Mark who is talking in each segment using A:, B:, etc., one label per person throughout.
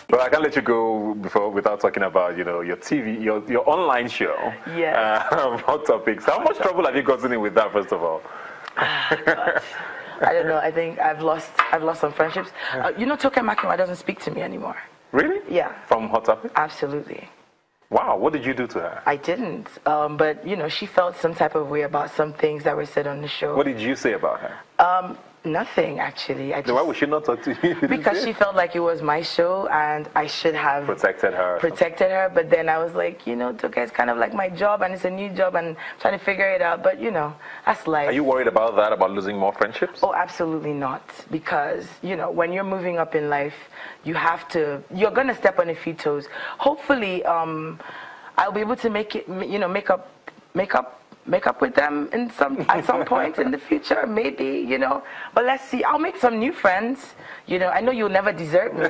A: But I can't let you go without talking about, your TV, your online show.
B: Yes.
A: Hot Topics. How much trouble have you gotten in with that, first of all?
B: Gosh. I don't know. I think I've lost some friendships. Toke Makinwa doesn't speak to me anymore.
A: Really?
B: Yeah.
A: From Hot Topics?
B: Absolutely.
A: Wow. What did you do to her?
B: I didn't. But, she felt some type of way about some things that were said on the show.
A: What did you say about her?
B: Nothing, actually.
A: Why would she not talk to you?
B: Because she felt like it was my show and I should have
A: protected her.
B: But then I was like, Toke, it's kind of like my job and it's a new job and I'm trying to figure it out. But, that's life.
A: Are you worried about that, about losing more friendships?
B: Oh, absolutely not. Because, when you're moving up in life, you're going to step on a few toes. Hopefully, I'll be able to make up with them at some point in the future, maybe, But let's see. I'll make some new friends. I know you'll never desert me.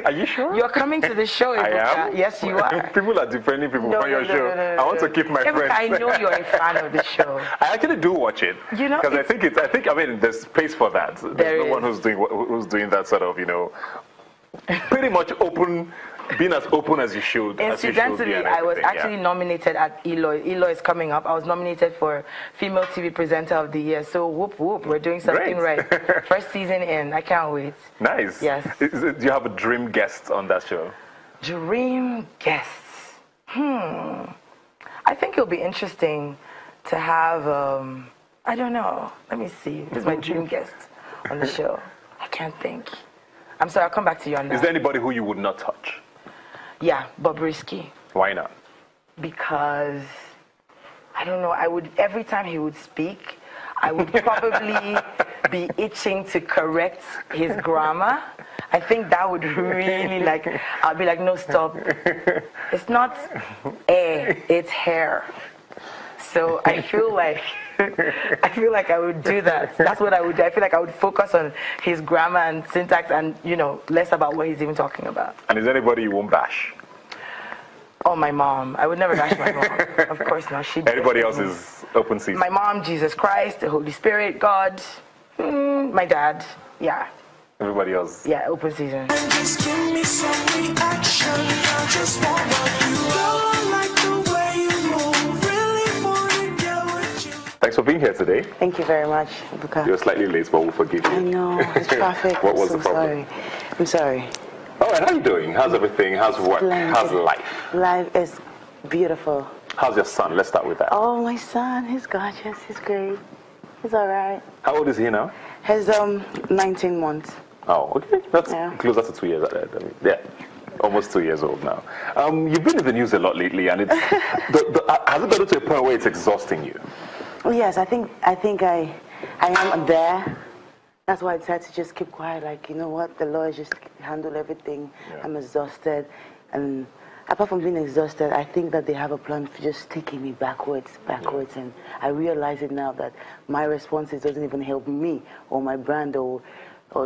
A: Are you sure?
B: You're coming to the show, Ebuka.
A: I am?
B: Yes, you are.
A: People are defending people on your show. I want to keep my friends.
B: I know you're a fan of the show.
A: I actually do watch it. Because I think there's space for that. There's no one who's doing that sort of, pretty much open. Being as open as you should.
B: Incidentally, I was actually nominated at Eloy. Eloy is coming up. I was nominated for Female TV Presenter of the Year. So whoop whoop, we're doing something right. First season in. I can't wait.
A: Nice.
B: Yes.
A: Do you have a dream guest on that show?
B: Dream guests. I think it'll be interesting to have. I don't know. Let me see. Who's my dream guest on the show? I can't think. I'm sorry. I'll come back to you on that.
A: Is there anybody who you would not touch?
B: Yeah, Bobrisky.
A: Why not?
B: Because, I don't know, every time he would speak, I would probably be itching to correct his grammar. I think that would really I'll be like, no, stop. It's not it's hair. So I feel like I would do that. That's what I would do. I feel like I would focus on his grammar and syntax and, less about what he's even talking about.
A: And is there anybody you won't bash?
B: Oh, my mom. I would never bash my mom. Of course not.
A: Everybody else is open season.
B: My mom, Jesus Christ, the Holy Spirit, God, my dad. Yeah.
A: Everybody else.
B: Yeah, open season.
C: Just give me some reaction. I just want you. Like the way you move. Really want to get with you.
A: Thanks for being here today.
B: Thank you very much, Ebuka.
A: You're slightly late, but we'll forgive you.
B: I know. The traffic.
A: What was the problem?
B: I'm sorry.
A: All right, how are you doing? How's everything? How's work?
B: Splendid.
A: How's life?
B: Life is beautiful.
A: How's your son? Let's start with that.
B: Oh, my son. He's gorgeous. He's great. He's all right.
A: How old is he now?
B: He's 19 months.
A: Oh, okay. That's closer to 2 years. Almost 2 years old now. You've been in the news a lot lately, and it's has it gotten to a point where it's exhausting you?
B: Yes, I think I am there. That's why I decided to just keep quiet. Like, you know what? The lawyers just handle everything. Yeah. I'm exhausted, and apart from being exhausted, I think that they have a plan for just taking me backwards, yeah. And I realize it now that my responses doesn't even help me or my brand or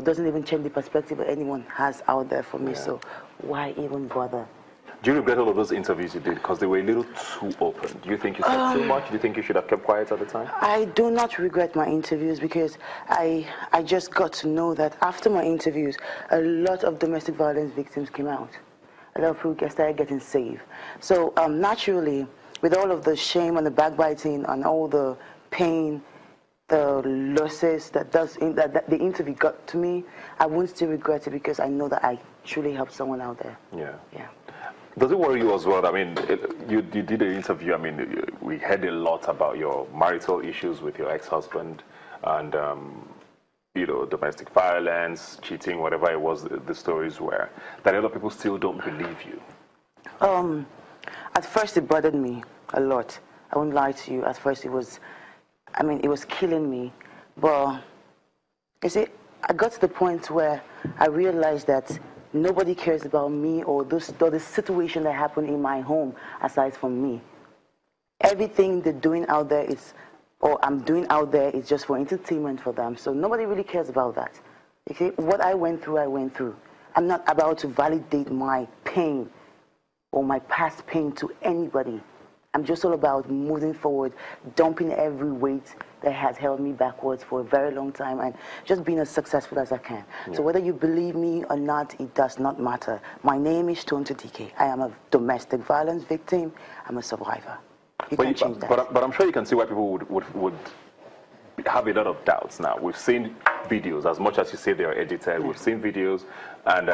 B: doesn't even change the perspective that anyone has out there for me. Yeah. So why even bother?
A: Do you regret all of those interviews you did because they were a little too open? Do you think you said too much? Do you think you should have kept quiet at the time?
B: I do not regret my interviews because I just got to know that after my interviews, a lot of domestic violence victims came out. A lot of people started getting saved. So naturally, with all of the shame and the backbiting and all the pain, the losses that the interview got to me, I won't still regret it because I know that I truly helped someone out there.
A: Yeah.
B: Yeah.
A: Does it worry you as well? I mean, you did an interview. I mean, we heard a lot about your marital issues with your ex-husband and, domestic violence, cheating, whatever it was the stories were, that a lot of people still don't believe you.
B: At first, it bothered me a lot. I won't lie to you. At first, it was killing me. But, you see, I got to the point where I realized that nobody cares about me or the situation that happened in my home aside from me. Everything they're doing out there I'm doing out there is just for entertainment for them. So nobody really cares about that. Okay? What I went through, I went through. I'm not about to validate my pain or my past pain to anybody. I'm just all about moving forward, dumping every weight that has held me backwards for a very long time, and just being as successful as I can. So whether you believe me or not, it does not matter. My name is Tonto DK. I am a domestic violence victim. I'm a survivor. You can't change that.
A: But I'm sure you can see why people would have a lot of doubts now. We've seen videos, as much as you say they are edited, we've seen videos, and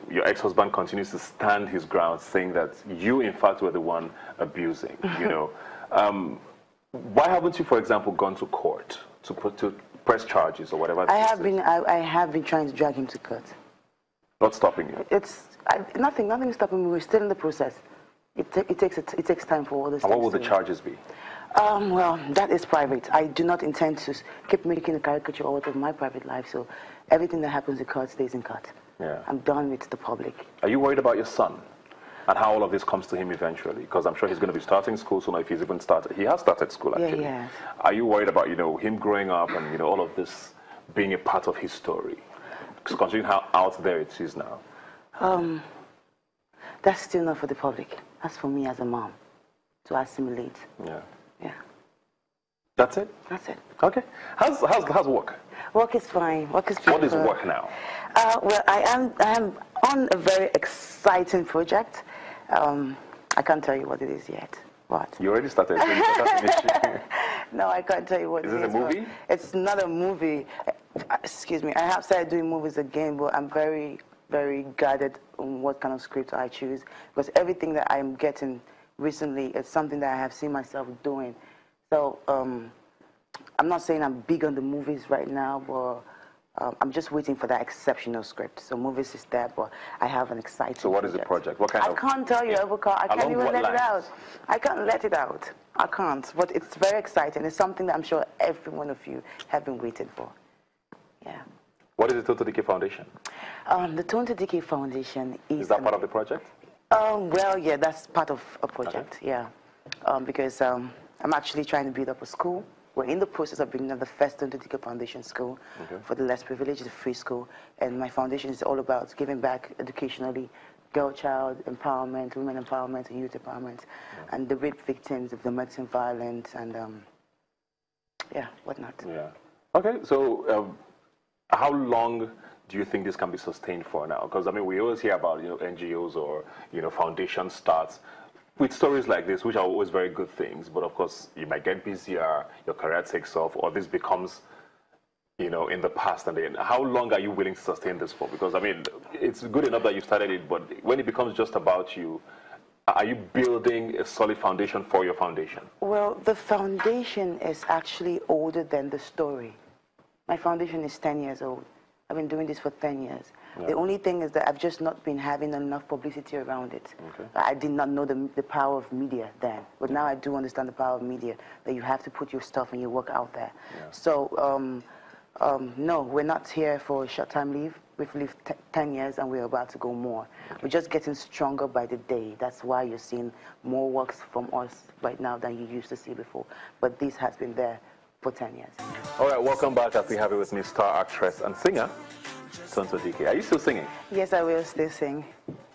A: your ex-husband continues to stand his ground, saying that you, in fact, were the one abusing, you know. Why haven't you, for example, gone to court to press charges or whatever?
B: I have been trying to drag him to court.
A: Not stopping you?
B: Nothing is stopping me. We're still in the process. It takes time for all this.
A: And what will the charges be?
B: Well, that is private. I do not intend to keep making a caricature out of my private life, so everything that happens in court stays in court.
A: Yeah.
B: I'm done with the public.
A: Are you worried about your son and how all of this comes to him eventually? Because I'm sure he's going to be starting school soon, or if he's even started. He has started school, actually.
B: Yeah.
A: Are you worried about, you know, him growing up and, you know, all of this being a part of his story? Because considering how out there it is now.
B: That's still not for the public. That's for me as a mom to assimilate.
A: Yeah.
B: Yeah.
A: That's it?
B: That's it.
A: Okay. How's work?
B: Work is fine. Work is beautiful.
A: What is work now?
B: Well, I am on a very exciting project. I can't tell you what it is yet. What?
A: You already started.
B: No, I can't tell you what it is.
A: Is it a movie?
B: It's not a movie. Excuse me. I have started doing movies again, but I'm very, very guarded on what kind of script I choose, because everything that I'm getting recently is something that I have seen myself doing. So I'm not saying I'm big on the movies right now, but I'm just waiting for that exceptional script. So movies is there, but I have an exciting
A: So what is the project? What kind of...
B: I can't tell you, I can't even let it out. I can't let it out. I can't. But it's very exciting. It's something that I'm sure every one of you have been waiting for. Yeah.
A: What is the Tonto DK Foundation?
B: The Tonto DK Foundation is...
A: Is that part of the project?
B: Well, yeah, that's part of a project,
A: Okay.
B: yeah. Because I'm actually trying to build up a school. We're in the process of building up the first Tonto DK Foundation school for the less privileged, it's a free school. And my foundation is all about giving back educationally, girl child empowerment, women empowerment, youth empowerment, and the rape victims of domestic violence and, yeah, whatnot.
A: Yeah. Okay, so how long do you think this can be sustained for now? Because, I mean, we always hear about, you know, NGOs or, you know, foundation starts with stories like this, which are always very good things. But, of course, you might get busier, your career takes off, or this becomes, you know, in the past. And then how long are you willing to sustain this for? Because, I mean, it's good enough that you started it, but when it becomes just about you, are you building a solid foundation for your foundation?
B: Well, the foundation is actually older than the story. My foundation is 10 years old. I've been doing this for 10 years. Yeah. The only thing is that I've just not been having enough publicity around it. Okay. I did not know the power of media then, but now I do understand the power of media, that you have to put your stuff and your work out there. Yeah. So, no, we're not here for a short-time leave. We've lived 10 years and we're about to go more. Okay. We're just getting stronger by the day. That's why you're seeing more works from us right now than you used to see before. But this has been there for 10 years.
A: All right, welcome back. As we have it with me, star actress and singer, Tonto DK. Are you still singing?
B: Yes, I will still sing.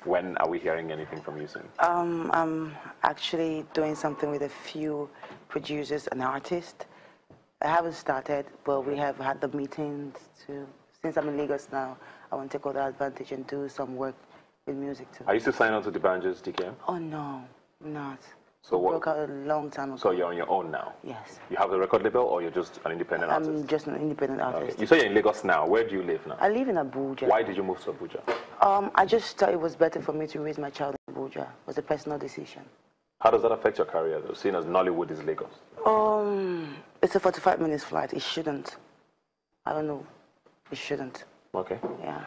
A: When are we hearing anything from you soon?
B: I'm actually doing something with a few producers and artists. I haven't started, but we have had the meetings to, since I'm in Lagos now, I want to take all the advantage and do some work with music too.
A: Are you still signed on to the Banjos, DK?
B: Oh no, I'm not.
A: So what?
B: Broke out a long time ago.
A: So you're on your own now?
B: Yes.
A: You have the record label, or you're just an independent artist?
B: I'm just an independent artist.
A: Okay. You say you're in Lagos now. Where do you live now?
B: I live in Abuja.
A: Why did you move to Abuja?
B: I just thought it was better for me to raise my child in Abuja. It was a personal decision.
A: How does that affect your career, though, seeing as Nollywood is Lagos?
B: It's a 45-minute flight. It shouldn't. I don't know. It shouldn't.
A: Okay.
B: Yeah.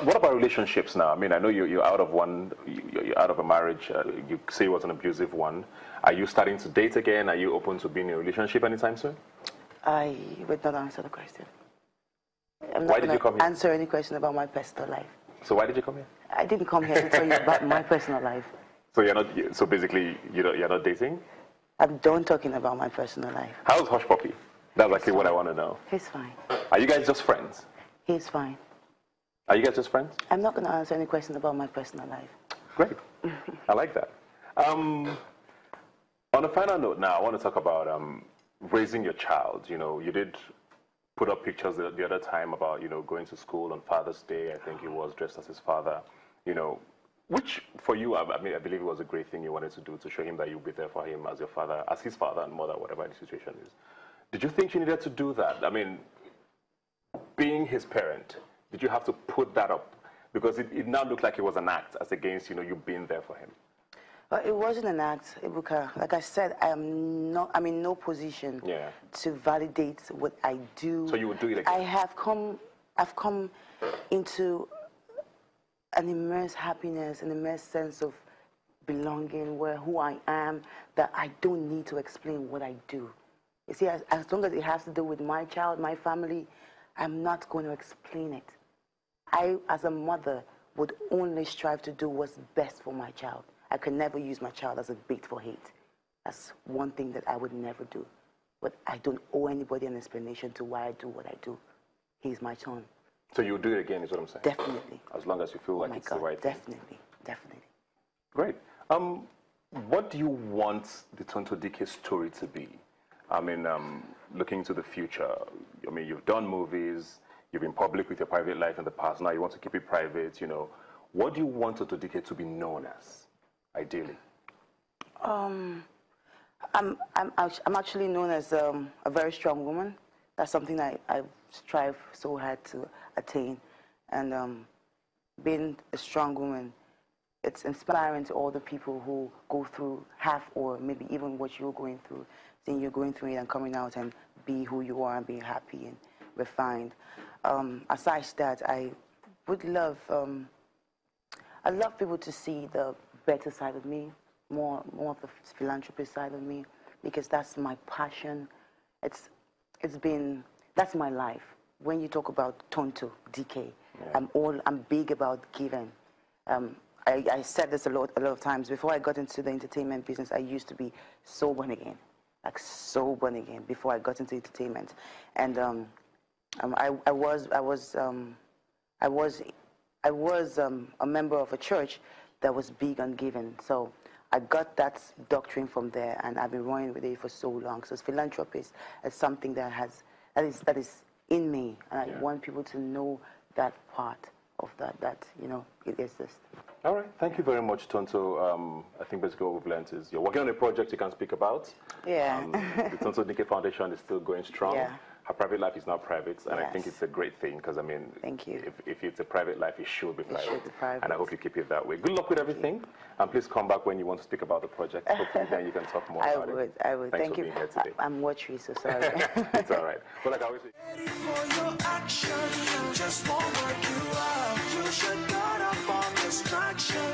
A: What about relationships now? I mean, I know you're out of one. You're out of a marriage. You say it was an abusive one. Are you starting to date again? Are you open to being in a relationship anytime soon?
B: I would not answer the question.
A: Why did you come here?
B: Answer any question about my personal life.
A: So why did you come here?
B: I didn't come here to tell you about my personal life.
A: So you're not. So basically, you're not dating.
B: I'm done talking about my personal life.
A: How's Hush Puppy? That's actually what I want to know.
B: He's fine.
A: Are you guys just friends?
B: He's fine.
A: Are you guys just friends?
B: I'm not going to answer any question about my personal life.
A: Great. I like that. On a final note now, I want to talk about raising your child. You know, you did put up pictures the other time about, you know, going to school on Father's Day. I think he was dressed as his father. You know, which for you, I mean, I believe it was a great thing you wanted to do to show him that you'll be there for him as your father, as his father and mother, whatever the situation is. Did you think you needed to do that? I mean, being his parent, did you have to put that up? Because it now looked like it was an act as against, you know, you being there for him.
B: It wasn't an act, Ibuka. Like I said, I'm in no position to validate what I do.
A: So you would do it again?
B: I've come into an immense happiness, an immense sense of belonging, where who I am, that I don't need to explain what I do. You see, as long as it has to do with my child, my family, I'm not going to explain it. I, as a mother, would only strive to do what's best for my child. I could never use my child as a bait for hate. That's one thing that I would never do. But I don't owe anybody an explanation to why I do what I do. He's my son.
A: So you would do it again, is what I'm saying?
B: Definitely.
A: As long as you feel like it's the right thing.
B: Definitely.
A: Great. What do you want the Tonto Dike story to be? I mean, looking to the future, I mean, you've done movies, you've been public with your private life in the past, now you want to keep it private, you know. What do you want Tonto Dike to be known as, ideally?
B: I'm actually known as a very strong woman. That's something I strive so hard to attain. And being a strong woman, it's inspiring to all the people who go through half or maybe even what you're going through. Seeing you're going through it and coming out and be who you are and being happy and refined. Aside that, I would love, I'd love people to see the better side of me, more of the philanthropist side of me, because that's my passion. That's my life. When you talk about Tonto Dike, I'm big about giving. I said this a lot of times. Before I got into the entertainment business, I used to be so born again, like so born again. Before I got into entertainment, and I was a member of a church that was big on giving. So I got that doctrine from there, and I've been running with it for so long. So philanthropist is something that is in me, and I want people to know that part of that you know, it exists.
A: All right, thank you very much, Tonto. I think basically what we've learned is you're working on a project you can speak about.
B: Yeah.
A: The Tonto Dike Foundation is still going strong.
B: Yeah.
A: Her private life is now private, and I think it's a great thing, because I mean,
B: thank you.
A: If it's a private life, it should be private.
B: It should be private.
A: And I hope you keep it that way. Good luck with everything, and please come back when you want to speak about the project. Hopefully then you can talk more about it.
B: I would.
A: Thanks
B: Thank
A: for
B: you.
A: being here today.
B: I'm watchy, so sorry.
A: It's all right. Well, like I always say,
C: Ready for your action, just won't work you out. You should cut off all distraction.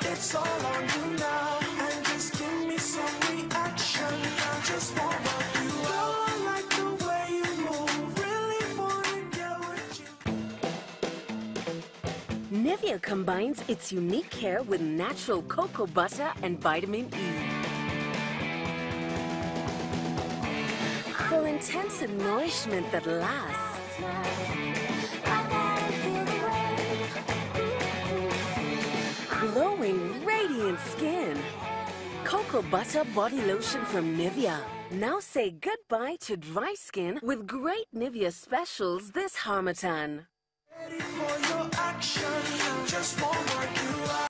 C: It's all on you now, and just give me some reaction. I just won't work you out. I like the way you move, really wanna get with you.
D: Nivea combines its unique care with natural cocoa butter and vitamin E. For intensive nourishment that lasts. Glowing, radiant skin. Cocoa butter body lotion from Nivea. Now say goodbye to dry skin with great Nivea specials this Harmattan.
C: Ready for your action, just won't work you out.